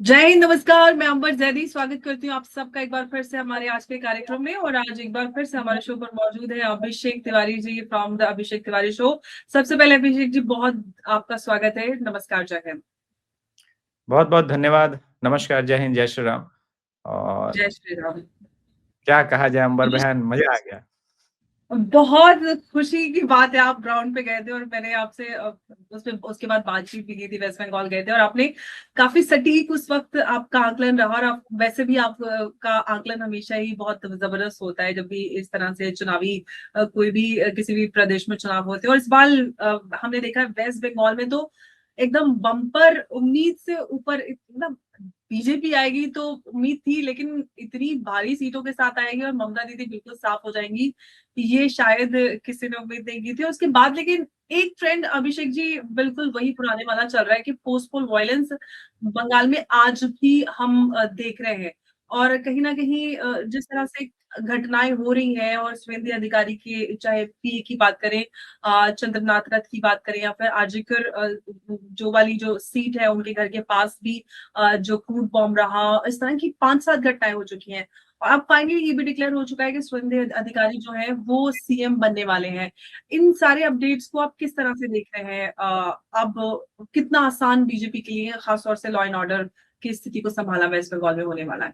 जय हिंद, नमस्कार। मैं अंबर जैदी स्वागत करती हूँ आप सबका एक बार फिर से हमारे आज के कार्यक्रम में। और आज एक बार फिर से हमारे शो पर मौजूद है Abhishek Tiwari ji from the Abhishek Tiwari show. सबसे पहले अभिषेक जी, बहुत आपका स्वागत है। नमस्कार, जय हिंद। बहुत बहुत धन्यवाद। नमस्कार, जय हिंद, जय श्री राम। और जय श्री राम। क्या कहा जाए अंबर बहन, मजा आ गया। बहुत खुशी की बात है, आप ग्राउंड पे गए थे और मैंने आपसे उसके बाद बातचीत भी की थी। वेस्ट बंगाल गए थे और आपने काफी सटीक उस वक्त आपका आकलन रहा। और आप वैसे भी आप का आकलन हमेशा ही बहुत जबरदस्त होता है जब भी इस तरह से चुनावी कोई भी किसी भी प्रदेश में चुनाव होते हैं। और इस बार हमने देखा है वेस्ट बंगाल में तो एकदम बम्पर, उम्मीद से ऊपर। एकदम बीजेपी आएगी तो उम्मीद थी, लेकिन इतनी भारी सीटों के साथ आएगी और ममता दीदी बिल्कुल साफ हो जाएंगी, ये शायद किसी ने उम्मीद नहीं की थी। उसके बाद लेकिन एक ट्रेंड अभिषेक जी बिल्कुल वही पुराने वाला चल रहा है कि पोस्ट पोल वायलेंस बंगाल में आज भी हम देख रहे हैं। और कहीं ना कहीं जिस तरह से घटनाएं हो रही हैं, और शुभेंदु अधिकारी की चाहे पीए की बात करें, चंद्रनाथ रथ की बात करें, या फिर आर्जिकर जो वाली जो सीट है उनके घर के पास भी जो क्रूड बॉम्ब रहा, इस तरह की 5-7 घटनाएं हो चुकी हैं। और आप पाएंगे ये भी डिक्लेयर हो चुका है कि शुभेंदु अधिकारी जो है वो सीएम बनने वाले हैं। इन सारे अपडेट्स को आप किस तरह से देख रहे हैं? अब कितना आसान बीजेपी के लिए, खासतौर से लॉ एंड ऑर्डर की स्थिति को संभाला वेस्ट बंगाल में होने वाला है?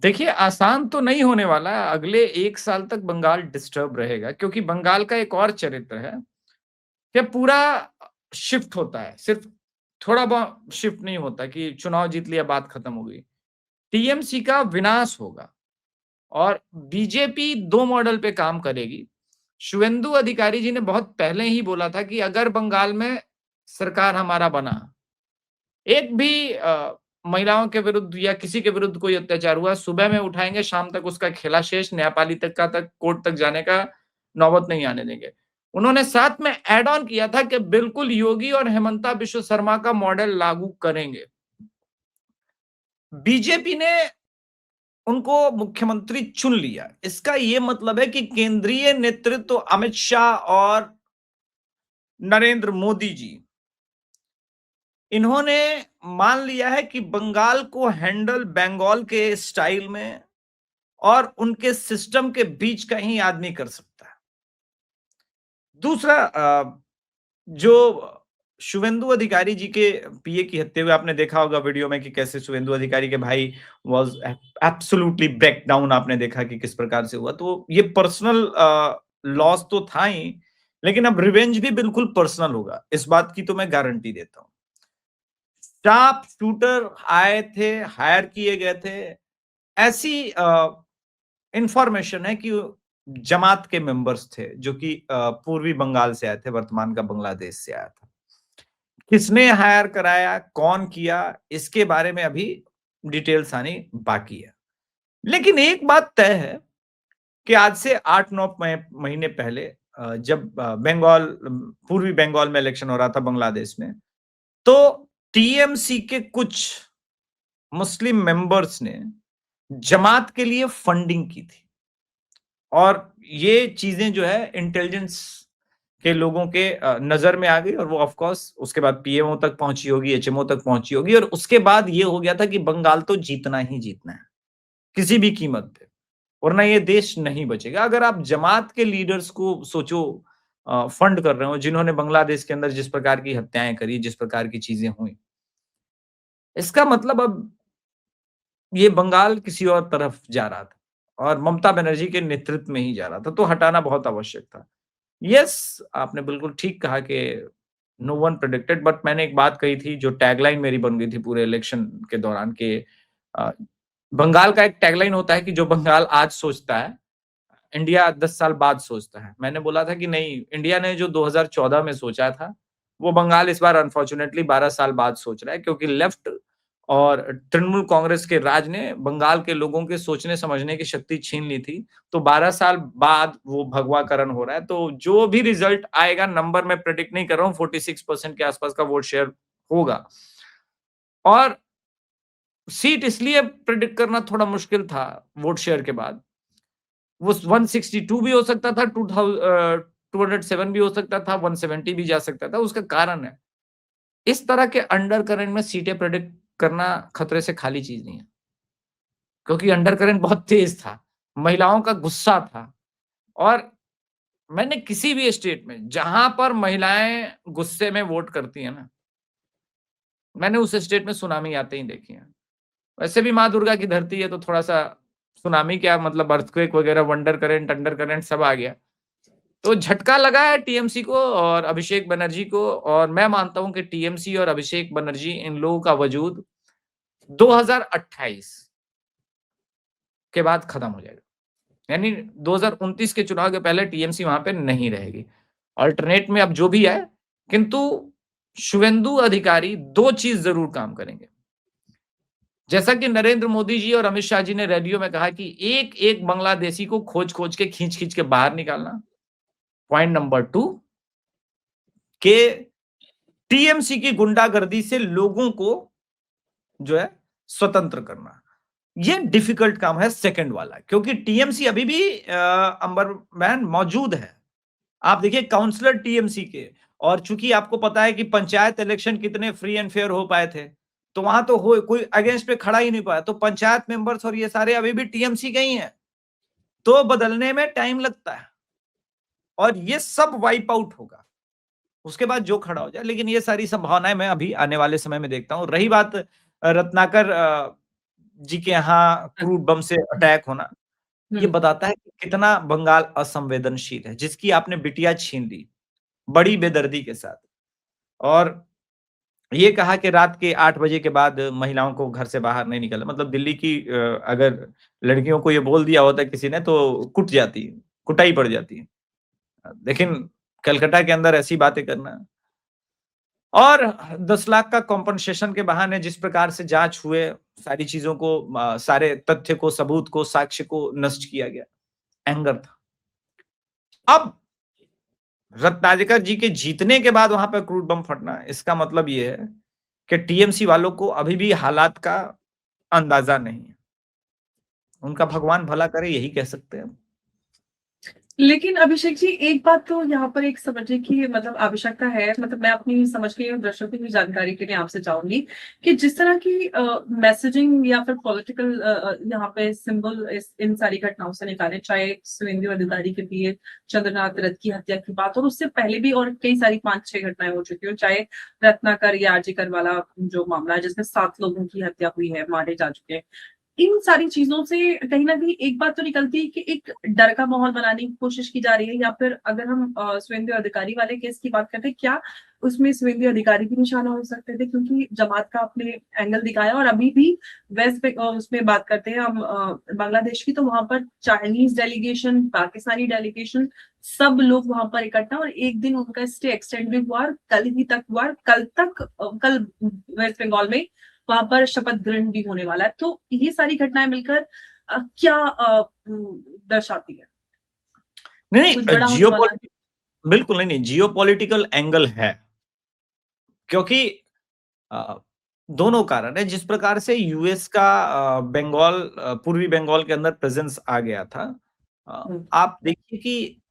देखिए, आसान तो नहीं होने वाला है। अगले 1 साल तक बंगाल डिस्टर्ब रहेगा, क्योंकि बंगाल का एक और चरित्र है कि पूरा शिफ्ट होता है। सिर्फ थोड़ा बहुत शिफ्ट नहीं होता कि चुनाव जीत लिया, बात खत्म हो गई। टीएमसी का विनाश होगा और बीजेपी 2 मॉडल पे काम करेगी। शुवेंदु अधिकारी जी ने बहुत पहले ही बोला था कि अगर बंगाल में सरकार हमारा बना, एक भी महिलाओं के विरुद्ध या किसी के विरुद्ध कोई अत्याचार हुआ, सुबह में उठाएंगे, शाम तक उसका खेला शेष, न्यायपालिका तक कोर्ट तक जाने का नौबत नहीं आने देंगे। उन्होंने साथ में ऐड ऑन किया था कि बिल्कुल योगी और हेमंता बिश्व शर्मा का मॉडल लागू करेंगे। बीजेपी ने उनको मुख्यमंत्री चुन लिया। इसका यह मतलब है कि केंद्रीय नेतृत्व अमित शाह और नरेंद्र मोदी जी, इन्होंने मान लिया है कि बंगाल को हैंडल बंगाल के स्टाइल में और उनके सिस्टम के बीच का ही आदमी कर सकता है। दूसरा, जो शुवेंदु अधिकारी जी के पीए की हत्या हुई, आपने देखा होगा वीडियो में कि कैसे शुवेंदु अधिकारी के भाई वाज एब्सोल्युटली ब्रेक डाउन। आपने देखा कि किस प्रकार से हुआ। तो ये पर्सनल लॉस तो था ही, लेकिन अब रिवेंज भी बिल्कुल पर्सनल होगा, इस बात की तो मैं गारंटी देता हूं। स्टाफ शूटर आए थे, हायर किए गए थे। ऐसी इंफॉर्मेशन है कि जमात के मेंबर्स थे जो कि पूर्वी बंगाल से आए थे, वर्तमान का बांग्लादेश से आया था। किसने हायर कराया, कौन किया, इसके बारे में अभी डिटेल्स आनी बाकी है। लेकिन एक बात तय है कि आज से 8-9 महीने पहले जब बंगाल, पूर्वी बंगाल में इलेक्शन हो रहा था बांग्लादेश में, तो टीएमसी के कुछ मुस्लिम मेंबर्स ने जमात के लिए फंडिंग की थी। और ये चीजें जो है इंटेलिजेंस के लोगों के नजर में आ गई, और वो ऑफ कोर्स उसके बाद पीएमओ तक पहुंची होगी, एचएमओ तक पहुंची होगी, और उसके बाद ये हो गया था कि बंगाल तो जीतना ही जीतना है किसी भी कीमत पे, वरना ये देश नहीं बचेगा। अगर आप जमात के लीडर्स को सोचो, फंड कर रहे हो, जिन्होंने बांग्लादेश के अंदर जिस प्रकार की हत्याएं करी, जिस प्रकार की चीजें हुई, इसका मतलब अब ये बंगाल किसी और तरफ जा रहा था और ममता बनर्जी के नेतृत्व में ही जा रहा था, तो हटाना बहुत आवश्यक था। यस, आपने बिल्कुल ठीक कहा कि नो वन प्रेडिक्टेड, बट मैंने एक बात कही थी जो टैगलाइन मेरी बन गई थी पूरे इलेक्शन के दौरान के, बंगाल का एक टैगलाइन होता है कि जो बंगाल आज सोचता है, इंडिया 10 साल बाद सोचता है। मैंने बोला था कि नहीं, इंडिया ने जो 2014 में सोचा था, वो बंगाल इस बार अनफॉर्चुनेटली 12 साल बाद सोच रहा है, क्योंकि लेफ्ट और तृणमूल कांग्रेस के राज ने बंगाल के लोगों के सोचने समझने की शक्ति छीन ली थी। तो 12 साल बाद वो भगवाकरण हो रहा है। तो जो भी रिजल्ट आएगा, नंबर मैं प्रेडिक्ट नहीं कर रहा हूँ, 46% के आसपास का वोट शेयर होगा। और सीट इसलिए प्रेडिक्ट करना थोड़ा मुश्किल था वोट शेयर के बाद, वो 162 भी हो सकता था, 207 भी हो सकता था, 170 भी जा सकता था। उसका कारण है इस तरह के अंडर करंट में सीटें प्रेडिक्ट करना खतरे से खाली चीज नहीं है, क्योंकि अंडर करंट बहुत तेज था, महिलाओं का गुस्सा था। और मैंने किसी भी स्टेट में जहां पर महिलाएं गुस्से में वोट करती है ना, मैंने उस स्टेट में सुनामी आते ही देखी है। वैसे भी माँ दुर्गा की धरती है, तो थोड़ा सा सुनामी क्या मतलब अर्थक्वेक वगैरह, वंडर करंट, अंडर करंट सब आ गया। तो झटका लगा है टीएमसी को और अभिषेक बनर्जी को, और मैं मानता हूं कि टीएमसी और अभिषेक बनर्जी, इन लोगों का वजूद 2028 के बाद खत्म हो जाएगा। यानी 2029 के चुनाव के पहले टीएमसी वहां पे नहीं रहेगी। अल्टरनेट में अब जो भी है, किंतु शुवेंदु अधिकारी दो चीज जरूर काम करेंगे। जैसा कि नरेंद्र मोदी जी और अमित शाह जी ने रैलियों में कहा कि एक एक बांग्लादेशी को खोज खोज के खींच खींच के बाहर निकालना। पॉइंट नंबर 2 के टीएमसी की गुंडागर्दी से लोगों को जो है स्वतंत्र करना। ये डिफिकल्ट काम है सेकंड वाला, क्योंकि टीएमसी अभी भी अंबर मैन मौजूद है। आप देखिए काउंसलर टीएमसी के, और चूंकि आपको पता है कि पंचायत इलेक्शन कितने फ्री एंड फेयर हो पाए थे, तो वहां तो हो कोई अगेंस्ट पे खड़ा ही नहीं पाया, तो पंचायत मेंबर्स और ये सारे अभी भी टीएमसी के ही हैं। तो बदलने में टाइम लगता है और ये सब वाइप आउट होगा, उसके बाद जो खड़ा हो जाए। लेकिन ये सारी संभावनाएं मैं अभी आने वाले समय में देखता हूं। रही बात रत्नाकर जी के यहाँ क्रूड बम से अटैक होना, ये बताता है कि कितना बंगाल असंवेदनशील है, जिसकी आपने बिटिया छीन ली बड़ी बेदर्दी के साथ, और ये कहा कि रात के 8 बजे के बाद महिलाओं को घर से बाहर नहीं निकलना। मतलब दिल्ली की अगर लड़कियों को ये बोल दिया होता किसी ने तो कुट जाती, कुटाई पड़ जाती। लेकिन कलकत्ता के अंदर ऐसी बातें करना, और 10 लाख का कॉम्पनसेशन के बहाने जिस प्रकार से जांच हुए, सारी चीजों को, सारे तथ्य को, सबूत को, साक्ष्य को नष्ट किया गया, एंगर था। अब रत्नाकर जी के जीतने के बाद वहां पर क्रूड बम फटना, इसका मतलब ये है कि टीएमसी वालों को अभी भी हालात का अंदाजा नहीं है। उनका भगवान भला करे, यही कह सकते हैं। लेकिन अभिषेक जी, एक बात तो यहाँ पर एक समझने की मतलब आवश्यकता है, मतलब मैं अपनी समझ के लिए और दर्शकों की जानकारी के लिए आपसे चाहूंगी कि जिस तरह की मैसेजिंग या फिर पॉलिटिकल यहाँ पे सिंबल इन सारी घटनाओं से निकाले, चाहे सुवेंदु अधिकारी के पीए चंद्रनाथ रथ की हत्या की बात, और उससे पहले भी और कई सारी 5-6 घटनाएं हो चुकी हो, चाहे रत्नाकर या आर्जिकर वाला जो मामला है जिसमें 7 लोगों की हत्या हुई है, मारे जा चुके हैं। इन सारी चीजों से कहीं ना कहीं एक बात तो निकलती है कि एक डर का माहौल बनाने की कोशिश की जा रही है, या फिर अगर हम सुवेंदु अधिकारी वाले केस की बात करते हैं, क्या उसमें सुवेंदु अधिकारी भी निशाना हो सकते थे, क्योंकि जमात का आपने एंगल दिखाया। और अभी भी उसमें बात करते हैं हम बांग्लादेश की, तो वहां पर चाइनीज डेलीगेशन, पाकिस्तानी डेलीगेशन, सब लोग वहां पर इकट्ठा, और एक दिन उनका स्टे एक्सटेंड भी हुआ, कल ही तक हुआ, कल वेस्ट बंगाल में वहां पर शपथ ग्रहण भी होने वाला है। तो ये सारी घटनाएं मिलकर क्या दर्शाती है? नहीं कुछ नहीं, बड़ा होने वाला है? बिल्कुल नहीं, नहीं जियोपॉलिटिकल एंगल है, क्योंकि दोनों कारण है। जिस प्रकार से यूएस का बंगाल, पूर्वी बंगाल के अंदर प्रेजेंस आ गया था, आप देखिए कि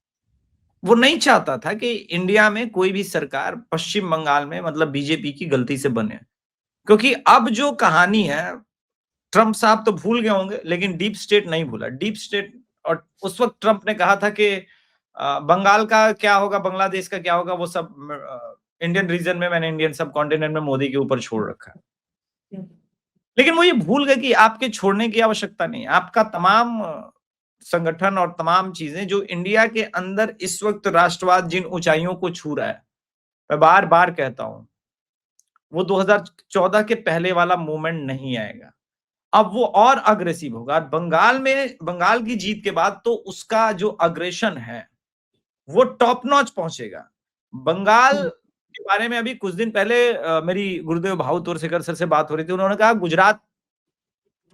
वो नहीं चाहता था कि इंडिया में कोई भी सरकार पश्चिम बंगाल में मतलब बीजेपी की गलती से बने, क्योंकि अब जो कहानी है, ट्रंप साहब तो भूल गए होंगे लेकिन डीप स्टेट नहीं भूला। डीप स्टेट, और उस वक्त ट्रंप ने कहा था कि बंगाल का क्या होगा, बांग्लादेश का क्या होगा, वो सब इंडियन रीजन में, मैंने इंडियन सब कॉन्टिनेंट में मोदी के ऊपर छोड़ रखा है। लेकिन वो ये भूल गए कि आपके छोड़ने की आवश्यकता नहीं है। आपका तमाम संगठन और तमाम चीजें जो इंडिया के अंदर इस वक्त राष्ट्रवाद जिन ऊंचाइयों को छू रहा है, मैं बार बार कहता हूं, वो 2014 के पहले वाला मूवमेंट नहीं आएगा। अब वो और अग्रेसिव होगा। बंगाल में, बंगाल की जीत के बाद तो उसका जो अग्रेशन है वो टॉप नॉच पहुंचेगा। बंगाल के बारे में अभी कुछ दिन पहले मेरी गुरुदेव भाऊ तोरसेकर सर से बात हो रही थी। उन्होंने कहा गुजरात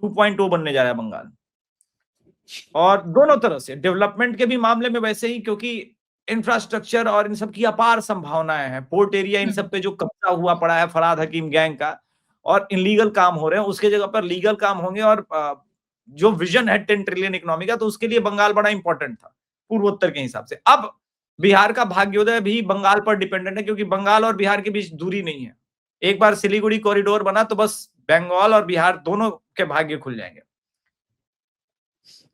2.0 बनने जा रहा है बंगाल, और दोनों तरह से डेवलपमेंट के भी मामले में वैसे ही, क्योंकि इंफ्रास्ट्रक्चर और इन सब की अपार संभावनाएं हैं। पोर्ट एरिया, इन सब पे जो कब्जा हुआ पड़ा है फराद हकीम गैंग का, और इनलीगल काम हो रहे हैं, उसके जगह पर लीगल काम होंगे। और जो विजन है 10 ट्रिलियन इकोनॉमी का, तो उसके लिए बंगाल बड़ा इंपॉर्टेंट था पूर्वोत्तर के हिसाब से। अब बिहार का भाग्योदय भी बंगाल पर डिपेंडेंट है, क्योंकि बंगाल और बिहार के बीच दूरी नहीं है, एक बार सिलीगुड़ी कॉरिडोर बना तो बस बंगाल और बिहार दोनों के भाग्य खुल जाएंगे।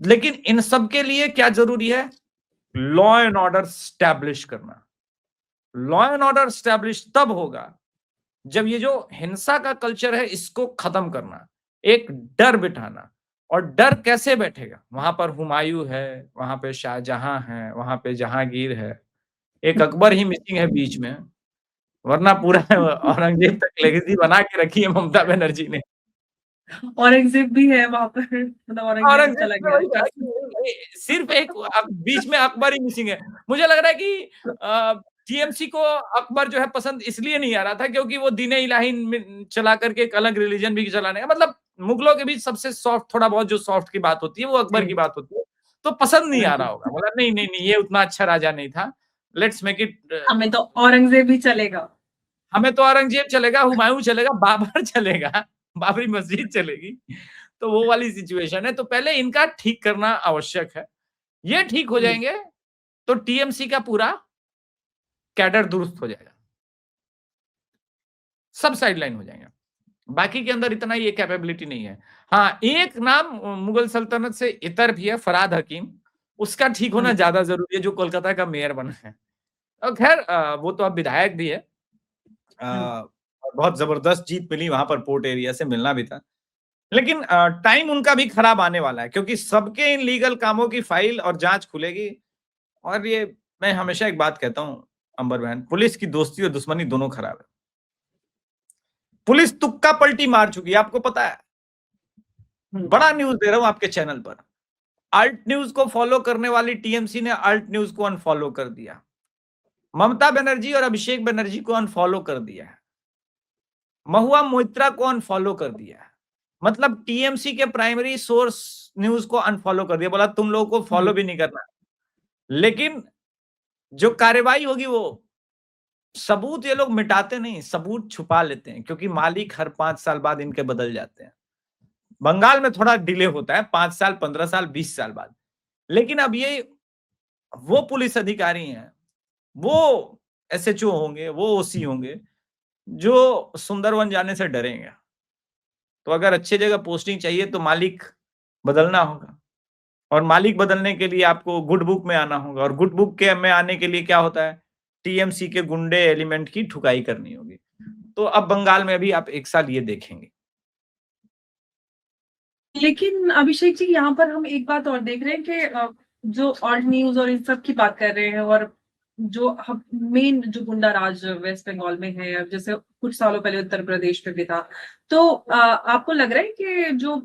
लेकिन इन सब के लिए क्या जरूरी है? लॉ एंड ऑर्डर स्टैब्लिश करना। लॉ एंड ऑर्डर स्टैब्लिश तब होगा जब ये जो हिंसा का कल्चर है इसको खत्म करना, एक डर बिठाना। और डर कैसे बैठेगा? वहां पर हुमायूं है, वहां पे शाहजहां है, वहां पे जहांगीर है, एक अकबर ही मिसिंग है बीच में, वरना पूरा औरंगजेब तक लेगेसी बना के रखी है ममता बनर्जी ने। औरंगजेब भी है वहां पर, मतलब औरंगजेब भी औरंगजेब चला में गया वही था कि सिर्फ एक बीच में अकबर ही मिसिंग है। मुझे लग रहा है कि टीएमसी को अकबर जो है पसंद इसलिए नहीं आ रहा था क्योंकि वो दीन इलाही में चला करके एक अलग रिलीजन भी चलाने का, मतलब मुगलों के बीच सबसे सॉफ्ट, थोड़ा बहुत जो सॉफ्ट की बात होती है वो अकबर की जी। बात होती है, तो पसंद नहीं आ रहा बिल्कुल। होगा, बोला नहीं नहीं नहीं ये उतना अच्छा राजा नहीं था, लेट्स मेक इट। हमें तो औरंगजेब ही चलेगा। हमें तो औरंगजेब चलेगा, हुमायूं चलेगा, बाबर चलेगा, बाबरी मस्जिद चलेगी। तो वो वाली सिचुएशन है, तो पहले इनका ठीक करना आवश्यक है। ये ठीक हो जी। जाएंगे तो टीएमसी का पूरा कैडर दुरुस्त हो जाएगा, सब साइडलाइन हो जाएंगे। बाकी के अंदर इतना ये कैपेबिलिटी नहीं है। हाँ, एक नाम मुगल सल्तनत से इतर भी है, फरहाद हकीम, उसका ठीक होना ज्यादा जरूरी है, जो कोलकाता का मेयर बना है। और खैर वो तो अब विधायक भी है। और बहुत जबरदस्त जीत मिली वहां पर, पोर्ट एरिया से मिलना भी था। लेकिन टाइम उनका भी खराब आने वाला है क्योंकि सबके इन लीगल कामों की फाइल और जांच खुलेगी। और ये मैं हमेशा एक बात कहता हूं अंबर बहन, पुलिस की दोस्ती और दुश्मनी दोनों खराब है। पुलिस तुक्का पलटी मार चुकी है, आपको पता है। बड़ा न्यूज दे रहा हूं आपके चैनल पर, अल्ट न्यूज को फॉलो करने वाली टीएमसी ने अल्ट न्यूज को अनफॉलो कर दिया, ममता बनर्जी और अभिषेक बनर्जी को अनफॉलो कर दिया है, महुआ मोइत्रा को अनफॉलो कर दिया है। मतलब टीएमसी के प्राइमरी सोर्स न्यूज को अनफॉलो कर दिया, बोला तुम लोगों को फॉलो भी नहीं करना। लेकिन जो कार्रवाई होगी वो सबूत ये लोग मिटाते नहीं, सबूत छुपा लेते हैं क्योंकि मालिक हर 5 साल बाद इनके बदल जाते हैं। बंगाल में थोड़ा डिले होता है, 5 साल, 15 साल, 20 साल बाद। लेकिन अब ये वो पुलिस अधिकारी हैं, वो एसएचओ होंगे, वो ओसी होंगे जो सुंदरवन जाने से डरेंगे। तो अगर अच्छी जगह पोस्टिंग चाहिए तो मालिक बदलना होगा, और मालिक बदलने के लिए आपको गुड बुक में आना होगा, और गुड बुक के में आने के लिए क्या होता है? टीएमसी के गुंडे एलिमेंट की ठुकाई करनी होगी। तो अब बंगाल में अभी आप 1 साल ये देखेंगे। लेकिन अभिषेक जी, यहाँ पर हम एक बात और देख रहे हैं कि जो ऑल्ट न्यूज और इन सब की बात कर रहे हैं, और जो हम मेन जो गुंडा राज वेस्ट बंगाल में है, अब जैसे कुछ सालों पहले उत्तर प्रदेश में भी था, तो आपको लग रहा है कि जो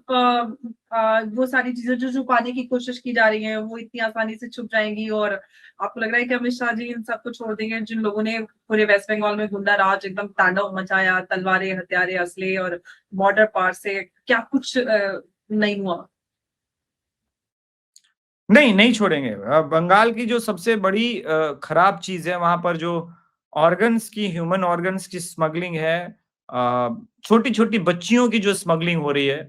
वो सारी चीजें जो छुपाने की कोशिश की जा रही है वो इतनी आसानी से छुप जाएंगी, और आपको लग रहा है कि अमित शाह जी इन सबको छोड़ देंगे, जिन लोगों ने पूरे वेस्ट बंगाल में गुंडा राज एकदम तांडव मचाया, तलवारें, हथियारे, असले और बॉर्डर पार से, क्या कुछ नहीं हुआ? नहीं, नहीं छोड़ेंगे। बंगाल की जो सबसे बड़ी खराब चीज है वहां पर, जो ऑर्गन्स की, ह्यूमन ऑर्गन्स की स्मगलिंग है, छोटी छोटी बच्चियों की जो स्मगलिंग हो रही है,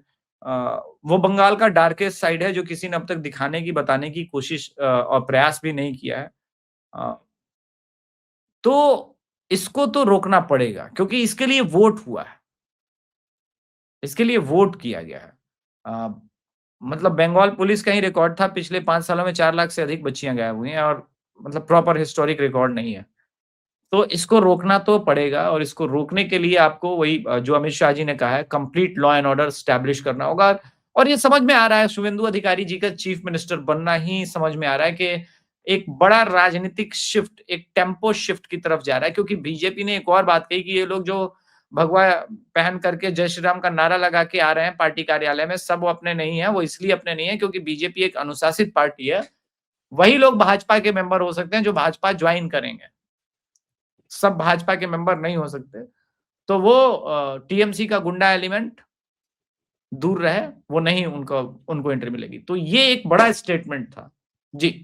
वो बंगाल का डार्केस्ट साइड है जो किसी ने अब तक दिखाने की, बताने की कोशिश और प्रयास भी नहीं किया है। अ, तो इसको तो रोकना पड़ेगा क्योंकि इसके लिए वोट हुआ है, इसके लिए वोट किया गया है। अ, मतलब बंगाल पुलिस का ही रिकॉर्ड था, पिछले 5 सालों में 4 लाख से अधिक बच्चियां गायब हुई हैं, और मतलब प्रॉपर हिस्टोरिक रिकॉर्ड नहीं है। तो इसको रोकना तो पड़ेगा, और इसको रोकने के लिए आपको वही जो अमित शाह जी ने कहा है, complete law and order establish करना होगा। और ये समझ में आ रहा है, शुभेंदु अधिकारी जी का चीफ मिनिस्टर बनना ही समझ में आ रहा है कि एक बड़ा राजनीतिक शिफ्ट, एक टेम्पो शिफ्ट की तरफ जा रहा है, क्योंकि बीजेपी ने एक और बात कही कि ये लोग जो भगवा पहन करके जय श्री राम का नारा लगा के आ रहे हैं पार्टी कार्यालय में, सब वो अपने नहीं है। वो इसलिए अपने नहीं है क्योंकि बीजेपी एक अनुशासित पार्टी है। वही लोग भाजपा के मेंबर हो सकते हैं जो भाजपा ज्वाइन करेंगे, सब भाजपा के मेंबर नहीं हो सकते। तो वो टीएमसी का गुंडा एलिमेंट दूर रहे, वो नहीं, उनको उनको एंट्री मिलेगी। तो ये एक बड़ा स्टेटमेंट था जी।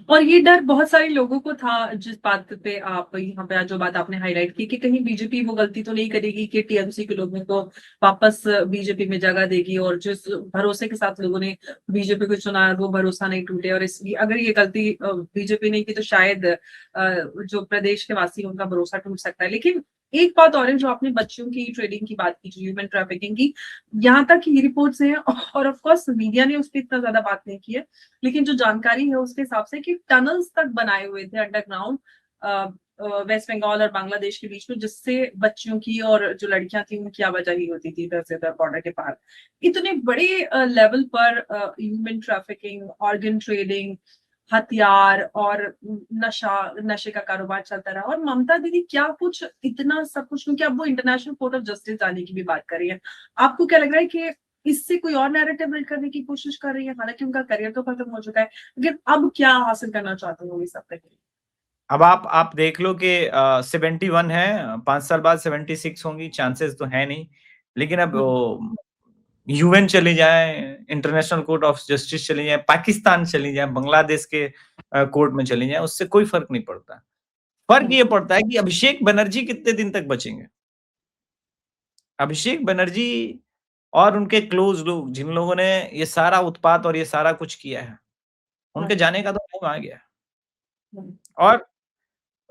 और ये डर बहुत सारे लोगों को था, जिस बात पे आप यहाँ पे जो बात आपने हाईलाइट की कि कहीं बीजेपी वो गलती तो नहीं करेगी कि टीएमसी के लोगों को वापस बीजेपी में जगह देगी, और जिस भरोसे के साथ लोगों ने बीजेपी को चुना वो भरोसा नहीं टूटे, और इसलिए अगर ये गलती बीजेपी ने की तो शायद जो प्रदेश के वासी हैं, उनका भरोसा टूट सकता है। लेकिन एक बात और है, जो आपने बच्चों की ट्रेडिंग की बात की, जो ह्यूमन ट्रैफिकिंग की, यहाँ तक की रिपोर्ट्स हैं, और ऑफ कोर्स मीडिया ने उस पर इतना ज्यादा बात नहीं की है, लेकिन जो जानकारी है उसके हिसाब से कि टनल्स तक बनाए हुए थे अंडरग्राउंड वेस्ट बंगाल और बांग्लादेश के बीच में, जिससे बच्चियों की और जो लड़कियां थी उनकी आवाजाही होती थी इधर से उधर बॉर्डर के पार। इतने बड़े लेवल पर ह्यूमन ट्रैफिकिंग, ऑर्गन ट्रेडिंग, हथियार और नशे का कारोबार चलता रहा। और ममता दीदी क्या कुछ इतना सब कुछ, क्योंकि अब वो इंटरनेशनल कोर्ट ऑफ जस्टिस जाने की भी बात कर रही है, आपको क्या लग रहा है कि इससे कोई और नैरेटिव बिल्ड करने की कोशिश कर रही है? हालांकि उनका करियर तो खत्म हो चुका है, लेकिन अब क्या हासिल करना चाहते हो ये सब करके? अब आप देख लो कि 71 है, 5 साल बाद 76 होंगी, चांसेस तो है नहीं। लेकिन अब यूएन चली जाए, इंटरनेशनल कोर्ट ऑफ जस्टिस चली जाए, पाकिस्तान चली जाए, बांग्लादेश के कोर्ट में चली जाए, उससे कोई फर्क नहीं पड़ता। फर्क ये पड़ता है कि अभिषेक बनर्जी कितने दिन तक बचेंगे। अभिषेक बनर्जी और उनके क्लोज लोग, जिन लोगों ने ये सारा उत्पात और ये सारा कुछ किया है, उनके जाने का तो टाइम आ गया है। और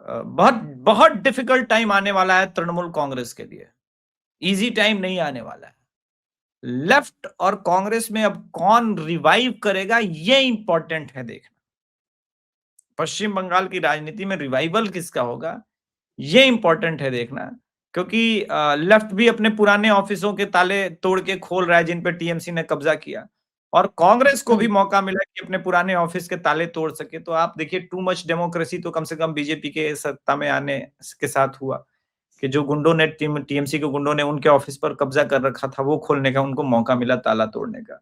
बहुत बहुत डिफिकल्ट टाइम आने वाला है तृणमूल कांग्रेस के लिए, इजी टाइम नहीं आने वाला है। लेफ्ट और कांग्रेस में अब कौन रिवाइव करेगा, ये इंपॉर्टेंट है देखना। पश्चिम बंगाल की राजनीति में रिवाइवल किसका होगा, ये इंपॉर्टेंट है देखना, क्योंकि लेफ्ट भी अपने पुराने ऑफिसों के ताले तोड़ के खोल रहा है जिन पे टीएमसी ने कब्जा किया, और कांग्रेस को भी मौका मिला कि अपने पुराने ऑफिस के ताले तोड़ सके। तो आप देखिए, टू मच डेमोक्रेसी तो कम से कम बीजेपी के सत्ता में आने के साथ हुआ, कि जो गुंडों ने टीएमसी के गुंडों ने उनके ऑफिस पर कब्जा कर रखा था, वो खोलने का उनको मौका मिला, ताला तोड़ने का।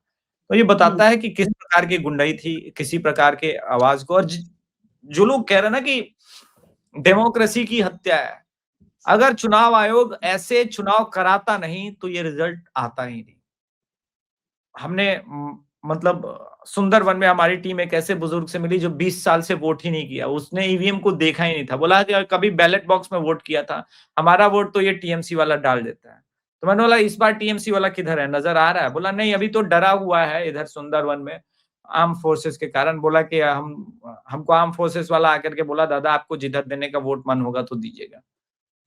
तो ये बताता है कि किस प्रकार की गुंडाई थी, किसी प्रकार के आवाज को। और जो लोग कह रहे हैं ना कि डेमोक्रेसी की हत्या है, अगर चुनाव आयोग ऐसे चुनाव कराता नहीं तो ये रिजल्ट आता ही नहीं। हमने मतलब सुंदरवन में हमारी टीम एक ऐसे बुजुर्ग से मिली जो 20 साल से वोट ही नहीं किया, उसने ईवीएम को देखा ही नहीं था, बोला कि कभी बैलेट बॉक्स में वोट किया था, हमारा वोट तो ये टीएमसी वाला डाल देता है। तो मैंने बोला इस बार टीएमसी वाला किधर है, नजर आ रहा है? बोला नहीं, अभी तो डरा हुआ है इधर सुंदरवन में आर्म फोर्सेस के कारण। बोला कि हमको आर्म फोर्सेस वाला आकर के बोला, दादा आपको जिधर देने का वोट मन होगा तो दीजिएगा।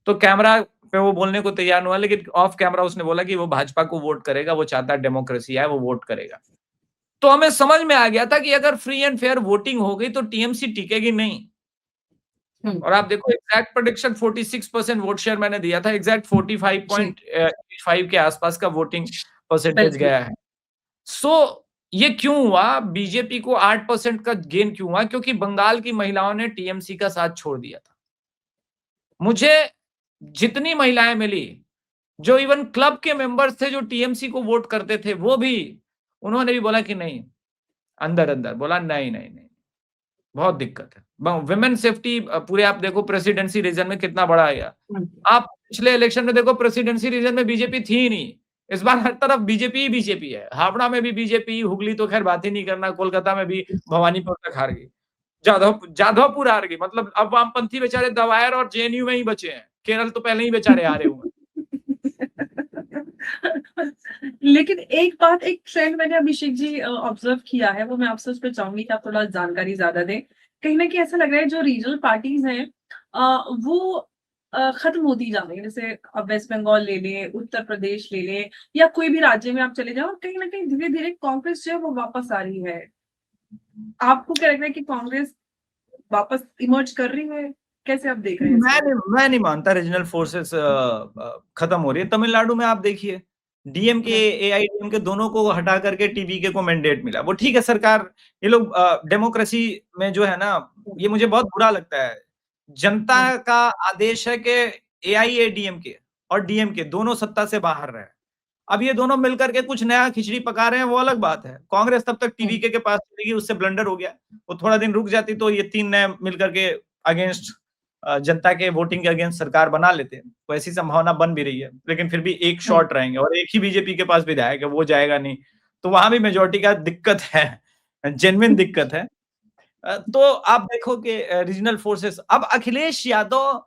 तो कैमरा पे वो बोलने को तैयार हुआ, लेकिन ऑफ कैमरा उसने बोला कि वो भाजपा को वोट करेगा, वो चाहता है डेमोक्रेसी है, वो वोट करेगा। तो हमें समझ में आ गया था कि अगर फ्री एंड फेयर वोटिंग हो गई तो टीएमसी टिकेगी नहीं। और आप देखो, एग्जैक्ट प्रेडिक्शन 46% वोट शेयर मैंने दिया था, एग्जैक्ट 45.85 के आसपास का वोटिंग परसेंटेज गया है। सो ये क्यों हुआ, बीजेपी को 8% का गेन क्यों हुआ? क्योंकि बंगाल की महिलाओं ने टीएमसी का साथ छोड़ दिया था। मुझे जितनी महिलाएं मिली, जो इवन क्लब के मेंबर्स थे जो टीएमसी को वोट करते थे, वो भी, उन्होंने भी बोला कि नहीं, अंदर अंदर बोला नहीं नहीं नहीं, बहुत दिक्कत है। विमेन सेफ्टी पूरे आप देखो प्रेसिडेंसी रीजन में कितना बड़ा आया। आप पिछले इलेक्शन में देखो, प्रेसिडेंसी रीजन में बीजेपी थी ही नहीं, इस बार हर तरफ बीजेपी ही बीजेपी है। हावड़ा में भी बीजेपी, हुगली तो खैर बात ही नहीं करना, कोलकाता में भी भवानीपुर तक हार गई, जाधवपुर हार गई। मतलब अब वामपंथी बेचारे दवायर और जेएनयू में ही बचे हैं, केरल तो पहले ही बेचारे हारे हुए। लेकिन एक बात, एक ट्रेंड मैंने अभिषेक जी ऑब्जर्व किया है, वो मैं आपसे उस पर चाहूंगी कि आप थोड़ा जानकारी ज्यादा दें। कहीं ना कहीं ऐसा लग रहा है जो रीजनल पार्टीज हैं वो खत्म होती जा रही है। जैसे अब वेस्ट बंगाल ले लें, उत्तर प्रदेश ले लें, या कोई भी राज्य में आप चले जाओ, और कहीं ना कहीं धीरे धीरे कांग्रेस जो है वो वापस आ रही है। आपको क्या लग रहा है कि कांग्रेस वापस इमर्ज कर रही है? कैसे आप देख रहे हैं मैं नहीं मानता रीजनल फोर्सेस खत्म हो रही है। तमिलनाडु में आप देखिए, डीएमके एआईडीएमके दोनों को हटा करके टीवीके को मैंडेट मिला। वो ठीक है, सरकार, ये लोग डेमोक्रेसी में जो है ना, ये मुझे बहुत बुरा लगता है। जनता का आदेश है कि एआईएडीएमके और डीएमके दोनों सत्ता से बाहर रहे। अब ये दोनों मिलकर के कुछ नया खिचड़ी पका रहे हैं, वो अलग बात है। कांग्रेस तब तक टीवीके के पास चलेगी, उससे ब्लंडर हो गया। वो थोड़ा दिन रुक जाती तो ये तीन नए मिलकर के अगेंस्ट जनता के वोटिंग के अगेंस्ट सरकार बना लेते हैं, तो ऐसी संभावना बन भी रही है। लेकिन फिर भी एक शॉट रहेंगे, और एक ही बीजेपी के पास विधायक है, वो जाएगा नहीं, तो वहां भी मेजोरिटी का दिक्कत है, जेन्युइन दिक्कत है। तो आप देखो कि रीजनल फोर्सेस, अब अखिलेश यादव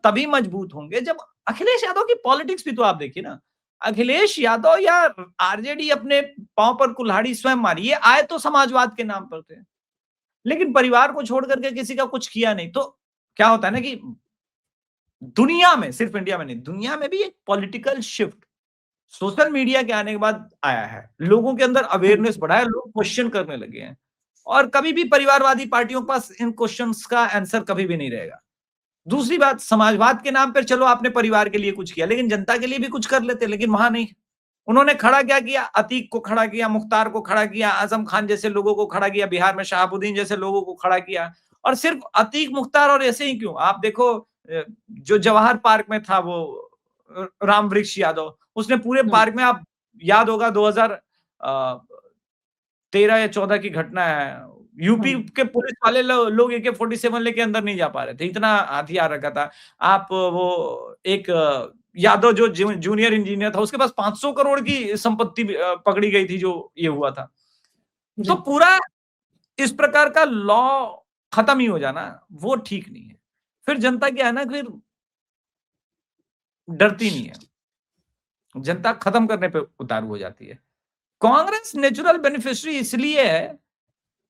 तभी मजबूत होंगे जब, अखिलेश यादव की पॉलिटिक्स भी तो आप देखिए ना, अखिलेश यादव या आरजेडी अपने पांव पर कुल्हाड़ी स्वयं मारी। ये आए तो समाजवाद के नाम पर थे, लेकिन परिवार को छोड़ करके किसी का कुछ किया नहीं। तो क्या होता है ना कि दुनिया में, सिर्फ इंडिया में नहीं, दुनिया में भी एक पॉलिटिकल शिफ्ट सोशल मीडिया के आने के बाद आया है। लोगों के अंदर अवेयरनेस बढ़ा है, लोग क्वेश्चन करने लगे हैं और कभी भी परिवारवादी पार्टियों के पास इन क्वेश्चंस का आंसर कभी भी नहीं रहेगा। दूसरी बात, समाजवाद के नाम पर चलो आपने परिवार के लिए कुछ किया, लेकिन जनता के लिए भी कुछ कर लेते, लेकिन वहां नहीं। उन्होंने खड़ा क्या किया? अतीक को खड़ा किया, मुख्तार को खड़ा किया, आजम खान जैसे लोगों को खड़ा किया, बिहार में शहाबुद्दीन जैसे लोगों को खड़ा किया। और सिर्फ अतीक, मुख्तार और ऐसे ही क्यों, आप देखो जो जवाहर पार्क में था वो राम वृक्ष यादव, उसने पूरे पार्क में, आप याद होगा 2013 या 14 की घटना है, यूपी के पुलिस वाले लोग AK-47 लेके अंदर नहीं जा पा रहे थे, इतना हथियार रखा था। आप वो एक यादव जो जूनियर इंजीनियर था, उसके पास 500 करोड़ की संपत्ति पकड़ी गई थी, जो ये हुआ था। तो पूरा इस प्रकार का लॉ खत्म ही हो जाना, वो ठीक नहीं है। फिर जनता क्या है ना, फिर डरती नहीं है, जनता खत्म करने पे उतारू हो जाती है। कांग्रेस नेचुरल बेनिफिशियरी इसलिए है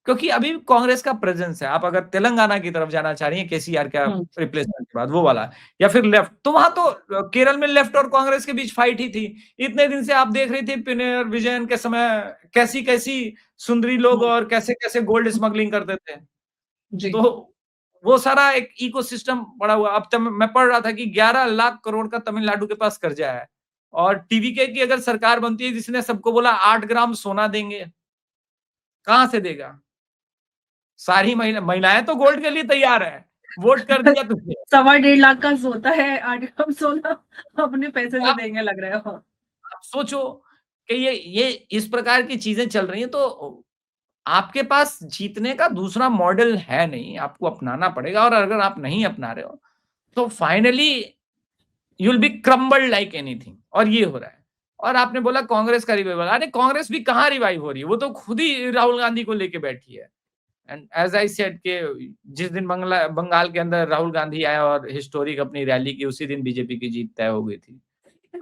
क्योंकि अभी कांग्रेस का प्रेजेंस है। आप अगर तेलंगाना की तरफ जाना चाह रही हैं केसीआर का रिप्लेसमेंट के बाद, वो वाला, या फिर लेफ्ट, तो वहां तो केरल में लेफ्ट और कांग्रेस के बीच फाइट ही थी। इतने दिन से आप देख रही थी पिनराई विजयन के समय कैसी कैसी सुंदरी लोग और कैसे कैसे गोल्ड स्मगलिंग करते थे। तो वो सारा एक इकोसिस्टम बड़ा हुआ। अब तक मैं पढ़ रहा था कि 11 लाख करोड़ का तमिलनाडु के पास कर्जा है, और टीवीके की अगर सरकार बनती है जिसने सबको बोला 8 ग्राम सोना देंगे, कहां से देगा? सारी महिलाएं तो गोल्ड के लिए तैयार है, वोट कर दिया तुझे। 1.25 लाख का होता है 8 ग्राम सोना, अपने पैसे से देंगे लग रहा है। आप सोचो कि ये इस प्रकार की चीजें चल रही हैं, तो आपके पास जीतने का दूसरा मॉडल है नहीं, आपको अपनाना पड़ेगा। और अगर आप नहीं अपना रहे हो तो finally you will be crumbled like anything, और ये हो रहा है। और आपने बोला कांग्रेस का रिवाइवल, अरे कांग्रेस भी कहाँ रिवाइव हो रही है, वो तो खुद ही राहुल गांधी को लेके बैठी है। एंड एज आई सेड के जिस दिन बंगाल के अंदर राहुल गांधी आया और हिस्टोरिक अपनी रैली की, उसी दिन बीजेपी की जीत तय हो गई थी।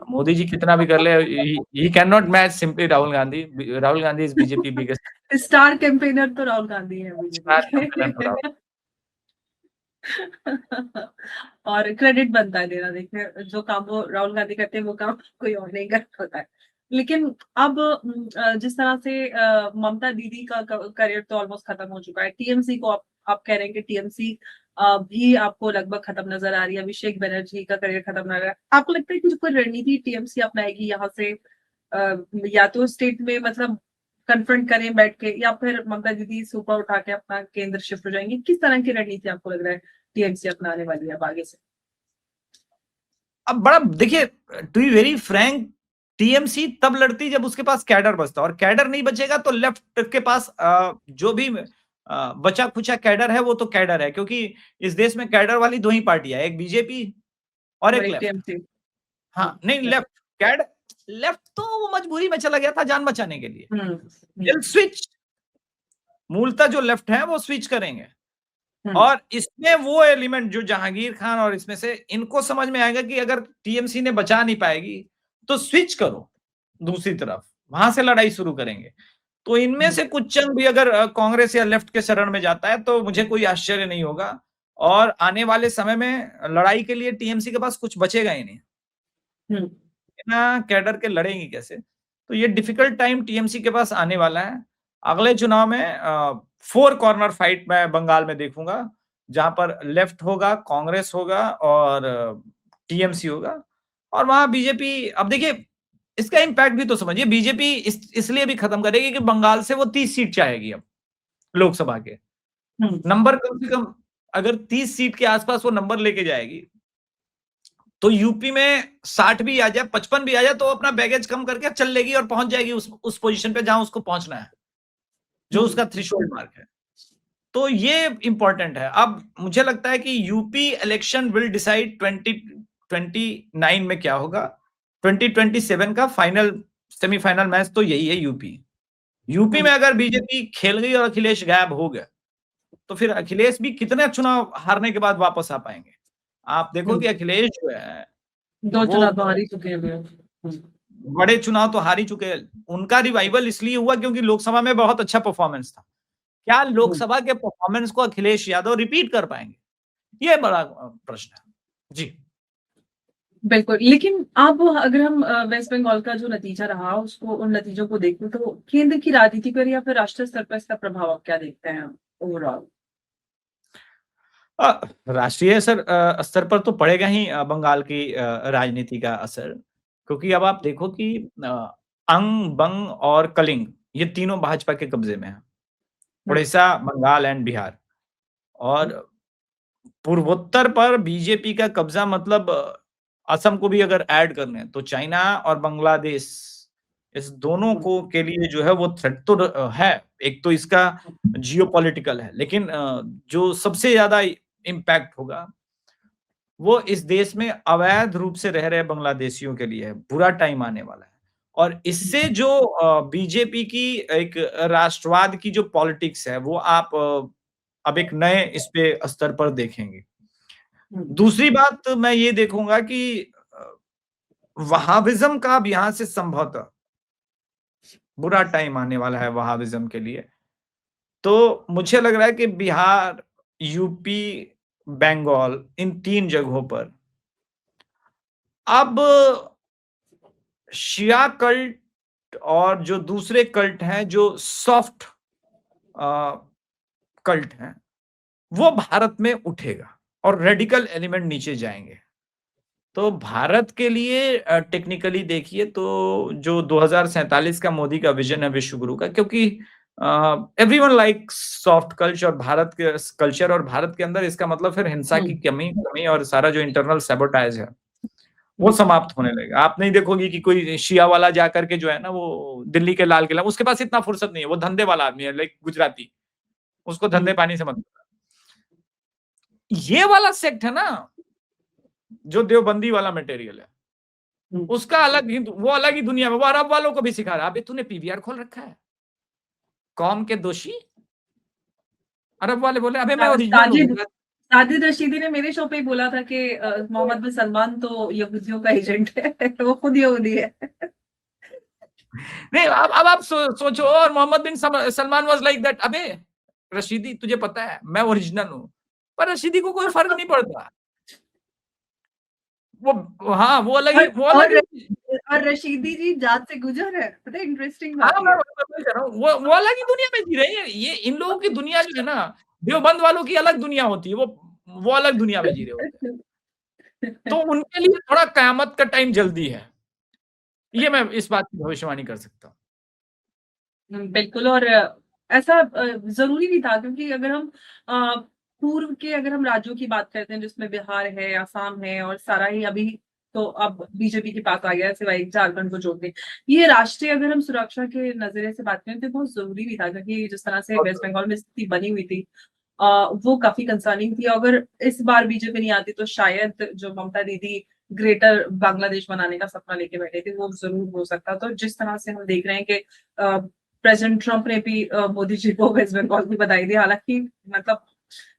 मोदी जी कितना भी कर ले, he can not match simply Rahul Gandhi. Rahul Gandhi is BJP biggest star campaigner तो राहुल गांधी है बीजेपी। और क्रेडिट बनता है देना, देखिए जो काम वो राहुल गांधी करते हैं वो काम कोई और नहीं कर पाता है। लेकिन अब जिस तरह से ममता दीदी का करियर तो ऑलमोस्ट खत्म हो चुका है, टीएमसी को आप कह रहे हैं कि टीएमसी भी आपको लगभग खत्म नजर आ रही है, अभिषेक बनर्जी का करियर खत्म नजर आ रहा है। आपको लगता है कि कोई रणनीति टीएमसी अपनाएगी यहाँ से, या तो स्टेट में मतलब कन्फ्रंट करें बैठ के, या फिर ममता दीदी सुपर उठा के अपना केंद्र शिफ्ट हो जाएंगे? किस तरह की रणनीति आपको लग रहा है टीएमसी अपनाने वाली है अब आगे से? अब बड़ा देखिए, to be very frank, TMC तब लड़ती जब उसके पास कैडर बचता, और कैडर नहीं बचेगा तो लेफ्ट के पास जो भी बचा खुचा कैडर है वो तो कैडर है, क्योंकि इस देश में कैडर वाली 2 ही पार्टियां है, एक बीजेपी और एक लेफ्ट। हाँ नहीं, लेफ्ट तो वो मजबूरी में चला गया था जान बचाने के लिए। स्विच, मूलतः जो लेफ्ट है वो स्विच करेंगे, और इसमें वो एलिमेंट जो जहांगीर खान और इसमें से इनको समझ में आएगा कि अगर टीएमसी ने बचा नहीं पाएगी तो स्विच करो दूसरी तरफ, वहां से लड़ाई शुरू करेंगे। तो इनमें से कुछ चंद भी अगर कांग्रेस या लेफ्ट के शरण में जाता है तो मुझे कोई आश्चर्य नहीं होगा, और आने वाले समय में लड़ाई के लिए टीएमसी के पास कुछ बचेगा ही नहीं। बिना कैडर के लड़ेंगी कैसे? तो ये डिफिकल्ट टाइम टीएमसी के पास आने वाला है। अगले चुनाव में 4 कॉर्नर फाइट मैं बंगाल में देखूंगा, जहां पर लेफ्ट होगा, कांग्रेस होगा और टीएमसी होगा, और वहां बीजेपी। अब देखिए इसका इम्पैक्ट भी तो समझिए, बीजेपी इसलिए भी खत्म करेगी कि बंगाल से वो 30 सीट चाहेगी अब लोकसभा के नंबर, कम से कम अगर 30 सीट के आसपास वो नंबर लेके जाएगी तो यूपी में 60 भी आ जाए, 55 भी आ जाए, तो अपना बैगेज कम करके चल लेगी और पहुंच जाएगी उस पोजीशन पे जहां उसको पहुंचना है, जो उसका थ्रेशोल्ड मार्क है। तो ये इंपॉर्टेंट है। अब मुझे लगता है कि यूपी इलेक्शन विल डिसाइड 2029 में क्या होगा। 2027 का फाइनल सेमीफाइनल मैच तो यही है यूपी में अगर बीजेपी खेल गई और अखिलेश गायब हो गया तो फिर अखिलेश भी कितने चुनाव हारने के बाद वापस आ पाएंगे? आप देखो कि अखिलेश जो है 2 चुनाव तो हार ही चुके हैं, बड़े चुनाव तो हार ही चुके हैं। उनका रिवाइवल इसलिए हुआ क्योंकि लोकसभा में बहुत अच्छा परफॉर्मेंस था। क्या लोकसभा के परफॉर्मेंस को अखिलेश यादव रिपीट कर पाएंगे? ये बड़ा प्रश्न है जी। बिल्कुल, लेकिन अब अगर हम वेस्ट बंगाल का जो नतीजा रहा उसको उन नतीजों को देखें तो केंद्र की राजनीति पर या फिर राष्ट्रीय स्तर पर इसका प्रभाव आप क्या देखते हैं ओवरऑल? राष्ट्रीय स्तर पर तो पड़ेगा ही बंगाल की राजनीति का असर, क्योंकि अब आप देखो कि अंग, बंग और कलिंग ये तीनों भाजपा के कब्जे में हैं। हुँ, उड़ीसा, बंगाल एंड बिहार। और हुँ, पूर्वोत्तर पर बीजेपी का कब्जा मतलब असम को भी अगर ऐड कर लें तो चाइना और बांग्लादेश, इस दोनों हुँ, को के लिए जो है वो थ्रेट तो है। एक तो इसका जियोपॉलिटिकल है, लेकिन जो सबसे ज्यादा इम्पैक्ट होगा वो इस देश में अवैध रूप से रह रहे बांग्लादेशियों के लिए है। बुरा टाइम आने वाला है। और इससे जो बीजेपी की एक राष्ट्रवाद की जो पॉलिटिक्स है वो आप अब एक नए इस पे स्तर पर देखेंगे। हुँ, दूसरी बात मैं ये देखूंगा कि वहाबिज्म का अब यहां से संभवतः बुरा टाइम आने वाला है वहाबिज्म के लिए। तो मुझे लग रहा है कि बिहार, यूपी, बंगाल इन 3 जगहों पर अब शिया कल्ट और जो दूसरे कल्ट हैं जो सॉफ्ट कल्ट हैं वो भारत में उठेगा और रेडिकल एलिमेंट नीचे जाएंगे। तो भारत के लिए टेक्निकली देखिए तो जो 2047 का मोदी का विजन है विश्व गुरु का, क्योंकि एवरीवन लाइक सॉफ्ट कल्चर और भारत के कल्चर और भारत के अंदर इसका मतलब फिर हिंसा हुँ, की कमी कमी और सारा जो इंटरनल सैबोटाइज है वो हुँ, समाप्त होने लगेगा। आप नहीं देखोगे कि कोई शिया वाला जाकर के जो है ना वो दिल्ली के लाल किला, उसके पास इतना फुर्सत नहीं है, वो धंधे वाला आदमी है, लाइक गुजराती, उसको हुँ, धंधे पानी से मतलब। ये वाला सेक्ट है ना जो देवबंदी वाला मटेरियल है, हुँ। उसका अलग ही, वो अलग ही दुनिया में, वो अरब वालों को भी सिखा रहा है। अबे तूने पीवीआर खोल रखा है, कौम के दोषी। अरब वाले बोले अबे मैं ओरिजिनल साजिद हूँ। साजिद रशीदी ने मेरे शो पे ही बोला था कि मोहम्मद बिन सलमान तो यहूदियों का एजेंट है वो खुद यहूदी है। नहीं, अब आप सोचो, और मोहम्मद बिन सलमान वाज लाइक दैट, अबे रशीदी तुझे पता है मैं ओरिजिनल हूँ, पर रशीदी को कोई फर्क नहीं पड़ता। वो हाँ, और वो अलग और ही। और रशीदी जी जात से गुजर है, पता है इंटरेस्टिंग हाँ, बात मैं ये वही कह रहा हूँ, वो अलग ही दुनिया में जी रहे हैं। ये इन लोगों की दुनिया जो है ना, देवबंद वालों की अलग दुनिया होती है, वो अलग दुनिया में जी रहे होते हैं। तो है। उनके लिए थोड़ा कयामत का टाइम जल्दी है। ये मैं इस बात की भविष्यवाणी कर सकता हूँ। बिल्कुल। और ऐसा जरूरी भी था क्योंकि अगर हम अ, पूर्व के अगर हम राज्यों की बात करते हैं जिसमें बिहार है, आसाम है और सारा ही अभी तो अब बीजेपी के पास आ गया है सिवाय झारखंड को जोड़ के। ये राष्ट्रीय अगर हम सुरक्षा के नजरिए से बात करें तो बहुत जरूरी भी था क्योंकि जिस तरह से वेस्ट बंगाल में स्थिति बनी हुई थी वो काफी कंसर्निंग थी। अगर इस बार बीजेपी नहीं आती तो शायद जो ममता दीदी ग्रेटर बांग्लादेश बनाने का सपना लेके बैठे थे वो जरूर हो सकता। तो जिस तरह से हम देख रहे हैं कि प्रेसिडेंट ट्रंप ने भी मोदी जी को वेस्ट बंगाल की बधाई दी। हालांकि मतलब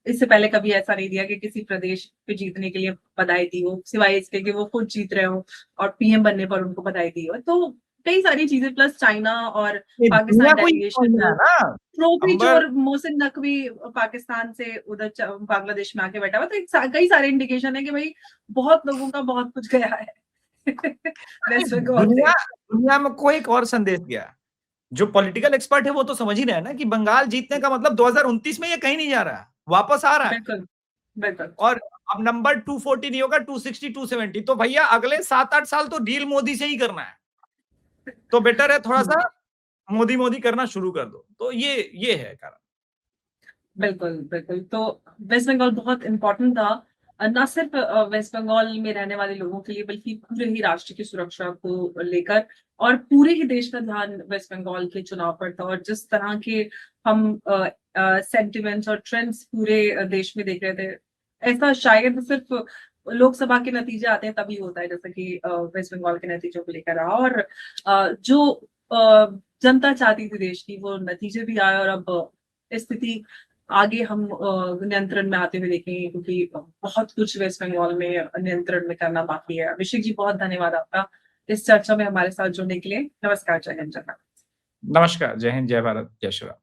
इससे पहले कभी ऐसा नहीं दिया कि किसी प्रदेश पे जीतने के लिए बधाई दी हो सिवाय इसके कि वो खुद जीत रहे हो और पीएम बनने पर उनको बधाई दी हो। तो कई सारी चीजें प्लस चाइना और ये दुनिया पाकिस्तान को ये समझना है डेलीगेशन ना, ट्रॉफी अंबर। और मोहसिन नकवी पाकिस्तान से उधर बांग्लादेश में आके बैठा हुआ। तो कई सारे इंडिकेशन है कि भाई बहुत लोगों का बहुत कुछ गया है वेस्ट बंगाल से। दुनिया दुनिया में कोई एक और संदेश गया। जो पॉलिटिकल एक्सपर्ट है वो तो समझ ही रहे हैं ना कि बंगाल जीतने का मतलब 2029 में ये कहीं नहीं जा रहा है, वापस आ रहा है। बिल्कुल बिल्कुल। और अब नंबर 240 नहीं होगा, 260 270। तो भैया अगले 7-8 साल तो डील मोदी से ही करना है। तो बेटर है थोड़ा सा मोदी मोदी करना शुरू कर दो। तो ये है कारण। बिल्कुल बिल्कुल। तो वेस्ट बंगाल बहुत इम्पोर्टेंट था न सिर्फ वेस्ट बंगाल में रहने वाले लोगों के लिए बल्कि पूरे ही राष्ट्र की सुरक्षा को लेकर। और पूरे ही देश का ध्यान वेस्ट बंगाल के चुनाव पर था और जिस तरह के हम सेंटिमेंट्स और ट्रेंड्स पूरे देश में देख रहे थे ऐसा शायद सिर्फ लोकसभा के नतीजे आते हैं तभी होता है जैसे कि वेस्ट बंगाल के नतीजों को लेकर रहा। और जो जनता चाहती थी देश की वो नतीजे भी आए और अब स्थिति आगे हम नियंत्रण में आते हुए देखेंगे क्योंकि बहुत कुछ वेस्ट बंगाल में नियंत्रण में करना बाकी है। अभिषेक जी बहुत धन्यवाद आपका इस चर्चा में हमारे साथ जुड़ने के लिए। नमस्कार, जय हिंद, जय भारत। नमस्कार, जय हिंद, जय भारत, जय श्री राम।